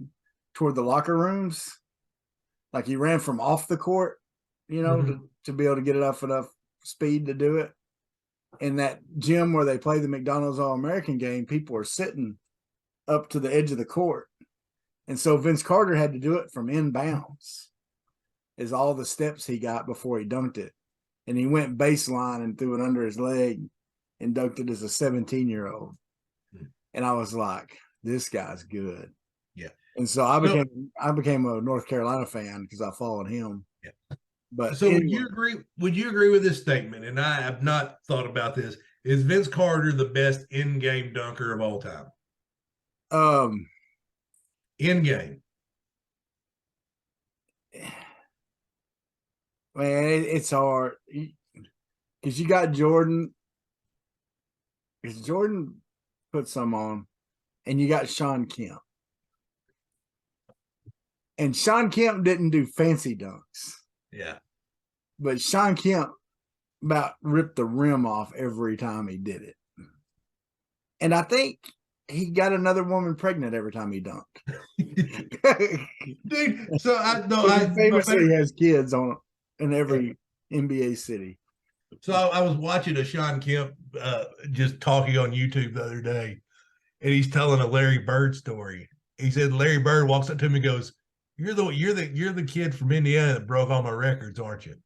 toward the locker rooms. Like he ran from off the court, to be able to get it up enough speed to do it. In that gym where they play the McDonald's All-American game, people are sitting up to the edge of the court. And so Vince Carter had to do it from inbounds, is all the steps he got before he dunked it. and he went baseline and threw it under his leg and dunked it as a 17-year-old. And I was like, this guy's good. Yeah. And so I became a North Carolina fan because I followed him. Yeah. But so anyway, would you agree with this statement? And I have not thought about this. Is Vince Carter the best in-game dunker of all time? In-game. Man, it's hard because you got Jordan. Because Jordan put some on, and you got Sean Kemp. And Sean Kemp didn't do fancy dunks. Yeah. But Sean Kemp about ripped the rim off every time he did it. And I think he got another woman pregnant every time he dunked. Dude, so he famously has kids in every NBA city. So I was watching a Sean Kemp just talking on YouTube the other day, and he's telling a Larry Bird story. He said Larry Bird walks up to him and goes, You're the kid from Indiana that broke all my records, aren't you?"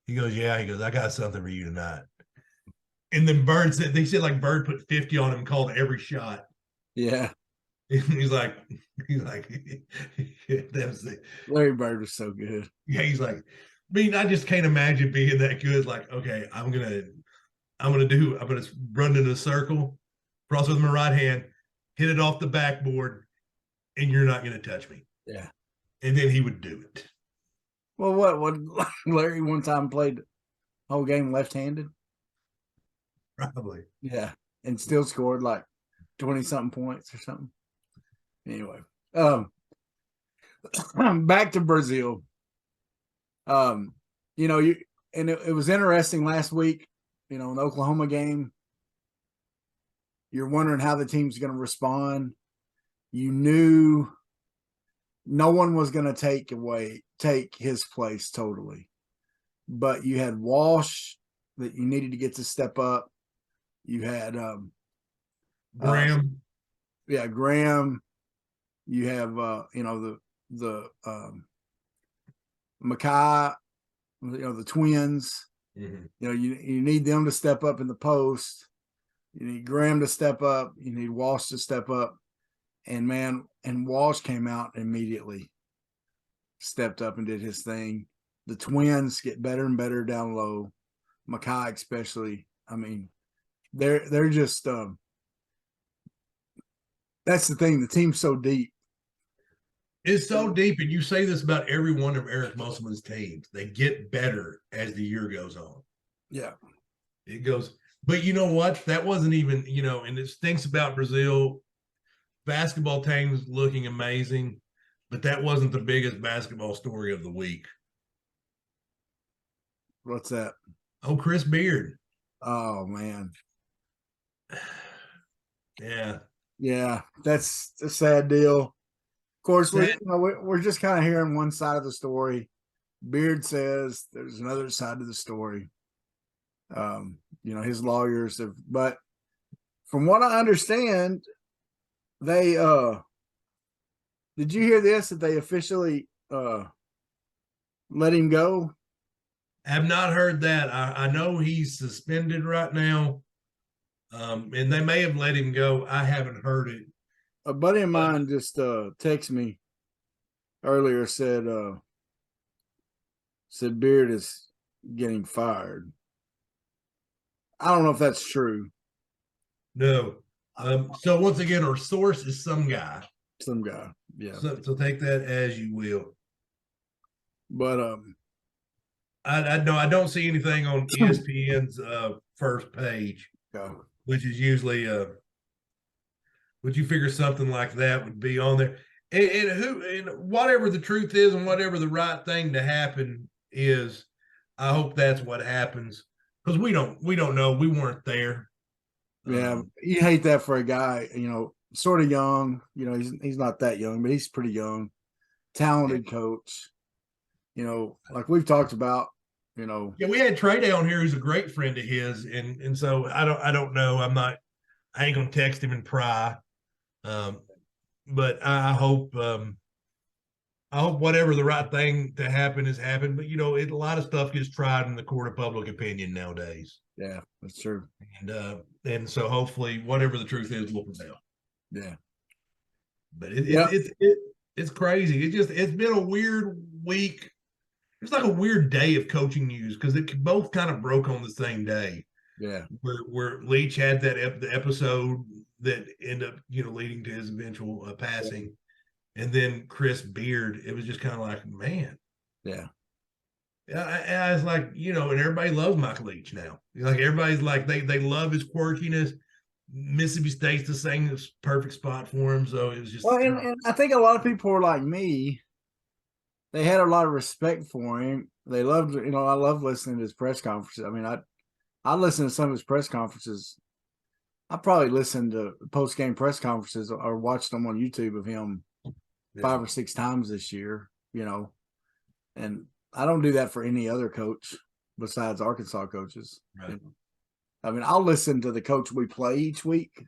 He goes, "Yeah." He goes, "I got something for you tonight." And then Bird said, they said like Bird put 50 on him, called every shot. Yeah. He's like, Larry Bird was so good. Yeah, he's like, I mean, I just can't imagine being that good. Like, okay, I'm gonna run in a circle, cross with my right hand, hit it off the backboard, and you're not gonna touch me. Yeah. And then he would do it. Well, what Larry one time played the whole game left-handed? Probably. Yeah. And still scored like 20-something points or something. Anyway. Back to Brazil. It was interesting last week, in the Oklahoma game. You're wondering how the team's going to respond. You knew no one was going to take his place totally. But you had Walsh that you needed to get to step up. You had Graham. Graham. You have the Mackay, the twins. Mm-hmm. You need them to step up in the post. You need Graham to step up. You need Walsh to step up. And Walsh came out immediately, stepped up and did his thing. The twins get better and better down low. Mackay especially. I mean, they're just that's the thing. The team's so deep. It's so deep, and you say this about every one of Eric Musselman's teams. They get better as the year goes on. Yeah. It goes, but you know what? That wasn't even, and it stinks about Brazil. Basketball teams looking amazing, but that wasn't the biggest basketball story of the week. What's that? Oh, Chris Beard. Oh, man. Yeah. Yeah, that's a sad deal. Of course, we're just kind of hearing one side of the story. Beard says there's another side to the story. His lawyers have, but from what I understand, they did you hear this, that they officially let him go? Have not heard that. I know he's suspended right now. And they may have let him go. I haven't heard it. A buddy of mine just texted me earlier, said Beard is getting fired. I don't know if that's true. No. So once again, our source is some guy. Some guy. Yeah. So take that as you will. But I don't see anything on ESPN's first page, which is usually would you figure something like that would be on there? And whatever the truth is and whatever the right thing to happen is, I hope that's what happens, because we don't know. We weren't there. Yeah, you hate that for a guy, sort of young. He's not that young, but he's pretty young, talented coach. Like we've talked about. Yeah, we had Trey down here, who's a great friend of his, and so I don't know. I ain't gonna text him and pry, but I hope I hope whatever the right thing to happen has happened. But a lot of stuff gets tried in the court of public opinion nowadays. Yeah, that's true. And so hopefully whatever the truth is will prevail. Yeah. But Yeah. it's crazy. It's been a weird week. It's like a weird day of coaching news because it both kind of broke on the same day. Yeah. Where Leach had the episode that ended up leading to his eventual passing, and then Chris Beard. It was just kind of like, man. Yeah. I was like, and everybody loves Michael Leach now. Like everybody's like they love his quirkiness. Mississippi State's the same perfect spot for him. So it was just and I think a lot of people were like me. They had a lot of respect for him. They loved, I love listening to his press conferences. I mean, I listened to some of his press conferences. I probably listened to post-game press conferences or watched them on YouTube of him 5 or 6 times this year, and I don't do that for any other coach besides Arkansas coaches. Right. I mean, I'll listen to the coach we play each week.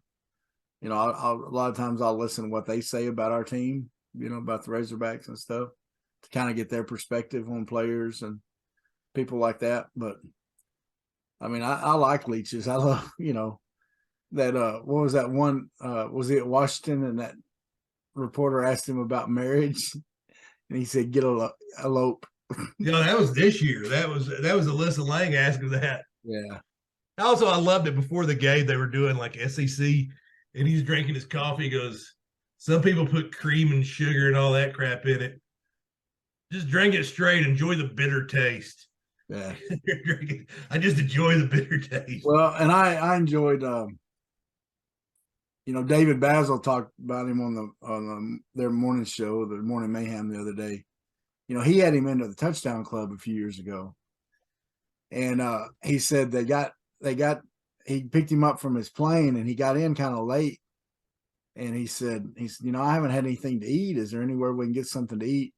A lot of times I'll listen to what they say about our team, about the Razorbacks and stuff to kind of get their perspective on players and people like that. But I mean, I like Leach's. I love, that what was that one? Was he at Washington and that reporter asked him about marriage and he said, "Get elope." That was this year. That was Alyssa Lang asking that. Yeah. Also, I loved it before the game. They were doing like SEC, and he's drinking his coffee. He goes, "Some people put cream and sugar and all that crap in it. Just drink it straight. Enjoy the bitter taste." Yeah. I just enjoy the bitter taste. Well, and I enjoyed, David Basil talked about him on their morning show, the Morning Mayhem, the other day. He had him into the Touchdown Club a few years ago, and he said he picked him up from his plane and he got in kind of late, and he said, I haven't had anything to eat. Is there anywhere we can get something to eat?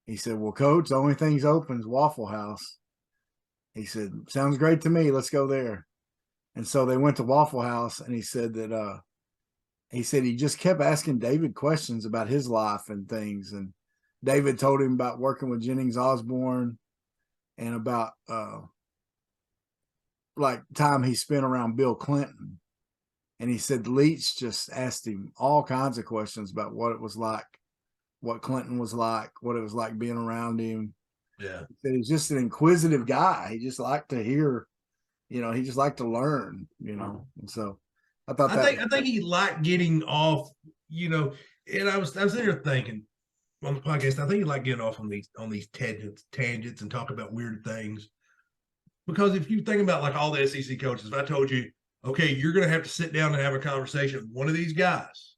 He said, well, Coach, the only thing's open is Waffle House. He said, sounds great to me. Let's go there. And so they went to Waffle House, and he said that he just kept asking David questions about his life and things. And David told him about working with Jennings Osborne and about like time he spent around Bill Clinton. And he said Leach just asked him all kinds of questions about what it was like, what Clinton was like, what it was like being around him. Yeah. He's just an inquisitive guy. He just liked to hear, he just liked to learn, And so I thought I think he liked getting off, and I was sitting here thinking on the podcast, I think he liked getting off on these tangents and talk about weird things. Because if you think about like all the SEC coaches, if I told you, okay, you're going to have to sit down and have a conversation with one of these guys.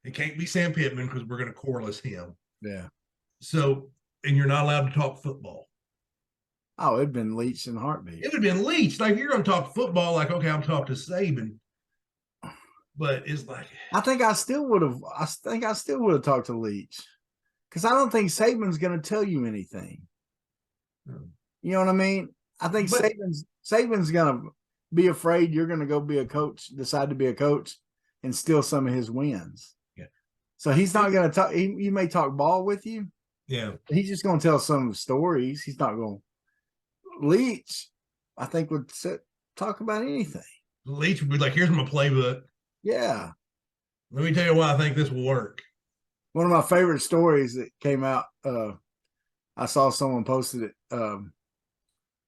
It can't be Sam Pittman because we're going to correlate him. Yeah. So, and you're not allowed to talk football. Oh, it'd been Leach in a heartbeat. It would have been Leach. Like, you're going to talk football, like, okay, I'm talking to Saban. But it's like, I think I still would have talked to Leach because I don't think Saban's going to tell you anything. You know what I mean? I think Saban's going to be afraid you're going to go be a coach, decide to be a coach, and steal some of his wins. Yeah. So he's not going to talk. He may talk ball with you. Yeah. He's just going to tell some stories. He's not going to. Leach, I think, would talk about anything. Leach would be like, here's my playbook. Yeah. Let me tell you why I think this will work. One of my favorite stories that came out, I saw someone posted it.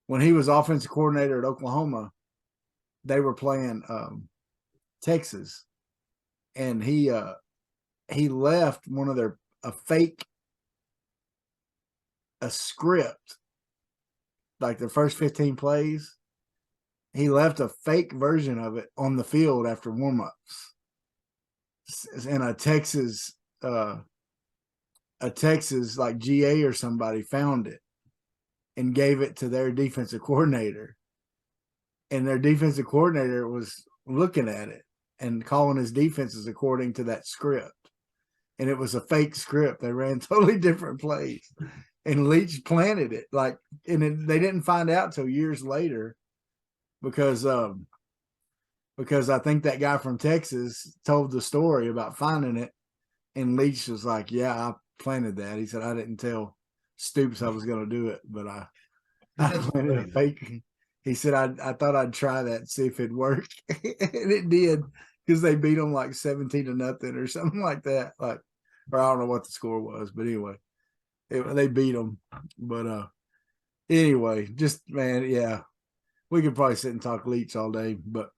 When he was offensive coordinator at Oklahoma, they were playing Texas, and he left one of a script, like the first 15 plays. He left a fake version of it on the field after warmups, and a Texas like GA or somebody found it and gave it to their defensive coordinator, and their defensive coordinator was looking at it and calling his defenses according to that script, and it was a fake script. They ran totally different plays, and Leach planted it they didn't find out till years later. Because I think that guy from Texas told the story about finding it, and Leach was like, "Yeah, planted that. He said I didn't tell Stoops I was going to do it, but I That's planted a funny. fake. He said I thought I'd try that and see if it'd work, and it did because they beat them like 17-0 or something like that. Like, or I don't know what the score was, but anyway, they beat them. But anyway, just man, yeah, we could probably sit and talk Leach all day, but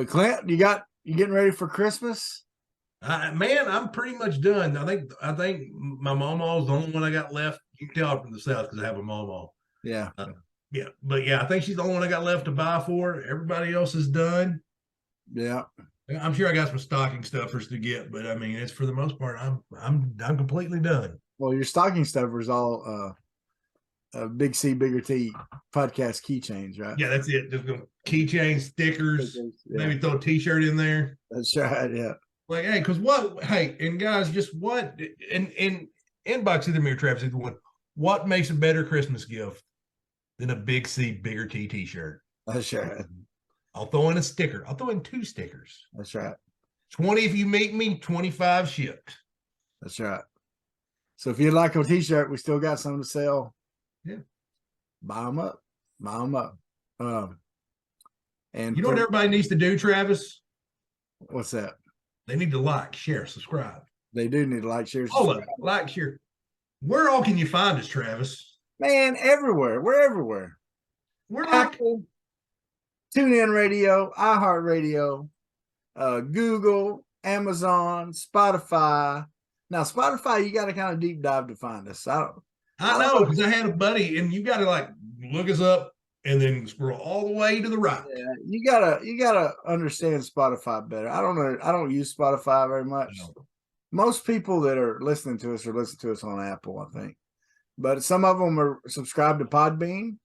Clint, you getting ready for Christmas? Man, I'm pretty much done. I think my mama's the only one I got left. You can tell from the South because I have a mama. Yeah. Yeah, but yeah, I think she's the only one I got left to buy for. Everybody else is done. Yeah. I'm sure I got some stocking stuffers to get, but I mean, it's for the most part, I'm completely done. Well, your stocking stuffers all Big C, Bigger T podcast keychains, right? Yeah, that's it. Just keychains, stickers, Yeah. maybe throw a T-shirt in there. That's right. Yeah. Like, hey, because what? Hey, and guys, just what? And inbox either me or Travis either one. What makes a better Christmas gift than a Big C, Bigger T T-shirt? That's right. I'll throw in a sticker. I'll throw in 2 stickers. That's right. 20 if you meet me. 25 shipped. That's right. So if you'd like a T-shirt, we still got some to sell. Yeah. Buy them up. Buy them up. And you know what everybody needs to do, Travis? What's that? They need to like, share, subscribe. They do need to like, share, subscribe. Like, share. Where all can you find us, Travis? Man, everywhere. We're everywhere. We're like Apple, TuneIn Radio, iHeartRadio, Google, Amazon, Spotify. Now, Spotify, you got to kind of deep dive to find us. I know, because I had a buddy, and you got to like look us up and then scroll all the way to the right. Yeah, you gotta understand Spotify better. I don't know. I don't use Spotify very much. No. Most people that are listening to us on Apple, I think. But some of them are subscribed to Podbean.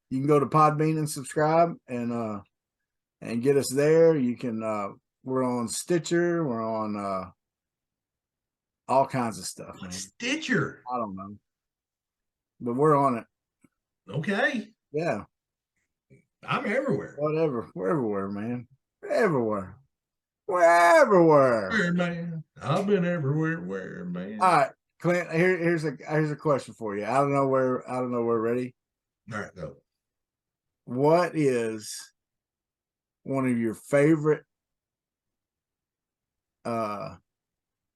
You can go to Podbean and subscribe and get us there. You can we're on Stitcher, we're on all kinds of stuff. Man. Stitcher. I don't know. But we're on it. Okay. Yeah. I'm everywhere. Whatever. We're everywhere, man. We're everywhere. We're everywhere. Where, man? I've been everywhere. Where, man? All right, Clint. Here's a question for you. I don't know where. Ready? All right, go. What is one of your favorite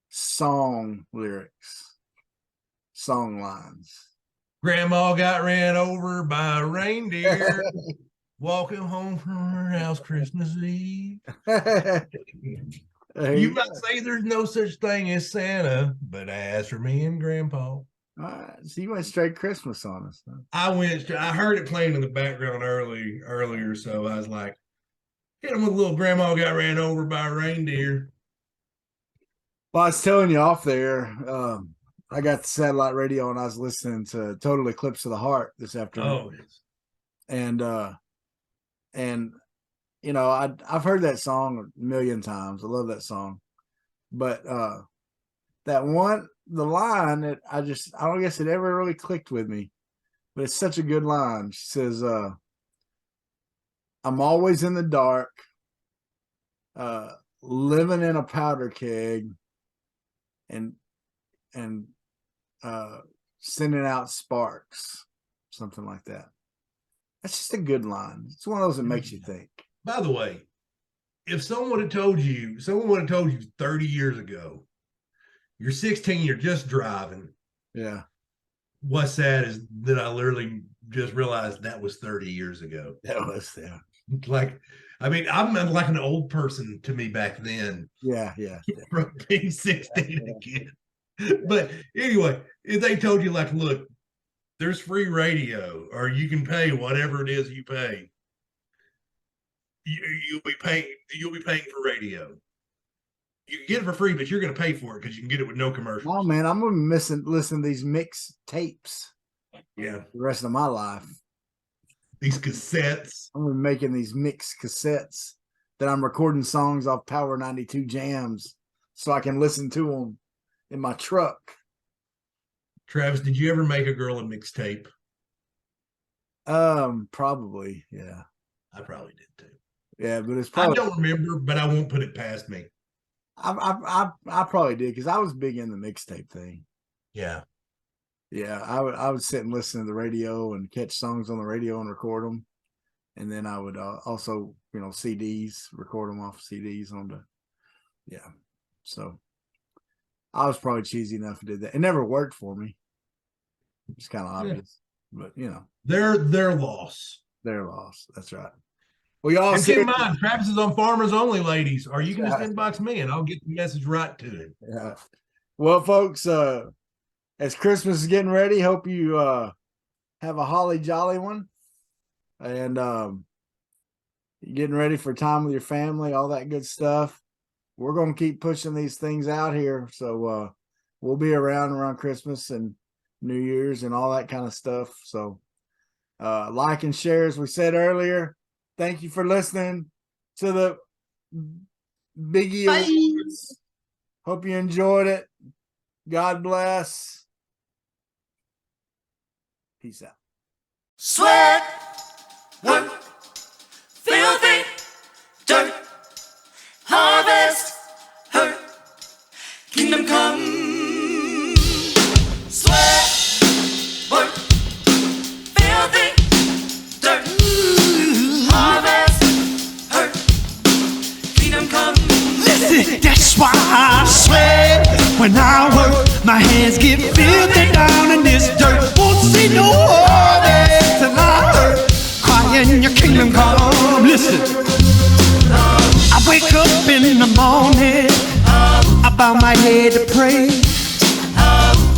song lyrics, song lines? Grandma got ran over by a reindeer walking home from her house Christmas Eve. You might say there's no such thing as Santa, but as for me and Grandpa. All right, so you went straight Christmas on us. Huh? I heard it playing in the background earlier, so I was like, hit him with a little Grandma got ran over by a reindeer. Well, I was telling you off there, I got the satellite radio and I was listening to Total Eclipse of the Heart this afternoon. Oh, yes. And you know, I've heard that song a million times. I love that song. But the line that I don't guess it ever really clicked with me, but it's such a good line. She says, I'm always in the dark, living in a powder keg and sending out sparks, something like that. That's just a good line. It's one of those that makes you think. By the way, if someone would have told you 30 years ago, you're 16, you're just driving. Yeah. What's sad is that I literally just realized that was 30 years ago. That was, yeah. Like, I mean, I'm like an old person to me back then. Yeah. From being 16 again. But anyway, if they told you, like, look, there's free radio, or you can pay whatever it is you pay. You'll be paying for radio. You can get it for free, but you're going to pay for it because you can get it with no commercials. Oh man, I'm gonna listen to these mix tapes. Yeah, the rest of my life. These cassettes. I'm gonna be making these mix cassettes that I'm recording songs off Power 92 jams, so I can listen to them in my truck. Travis, did you ever make a girl a mixtape? Probably, yeah. I probably did too. Yeah, but it's probably. I don't remember, but I won't put it past me. I probably did because I was big in the mixtape thing. Yeah. Yeah, I would sit and listen to the radio and catch songs on the radio and record them, and then I would also CDs, record them off CDs yeah. So I was probably cheesy enough to do that. It never worked for me. It's kind of obvious, but their loss. Their loss. That's right. Well, y'all and keep in mind, Travis is on Farmers Only, ladies. Or you can just inbox me and I'll get the message right to him. Yeah. Well, folks, as Christmas is getting ready, hope you have a holly jolly one, and getting ready for time with your family, all that good stuff. We're going to keep pushing these things out here, so we'll be around Christmas and New Year's and all that kind of stuff. So like and share, as we said earlier. Thank you for listening to the Biggie Awards. Hope you enjoyed it. God bless. Peace out. Sweat, work, filthy, dirt, harvest, hurt, kingdom come. Sweat, work, filthy, dirt, harvest, hurt, kingdom come. Listen, that's why I sweat when I work. My hands get filthy down in this dirt. Won't see no harvest till I hurt. Crying your kingdom come. Listen, I wake up in the morning, I bow my head to pray.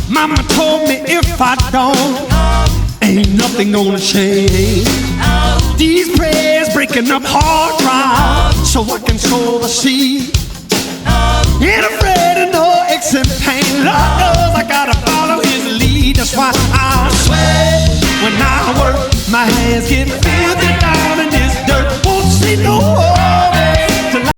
Mama told me if I don't, ain't nothing gonna change. These prayers breaking up hard drive so I can sow the seed. Ain't afraid of no aches and pain. Lord knows I gotta follow his lead. That's why I sweat when I work. My hands get filthy down in this dirt. Won't see no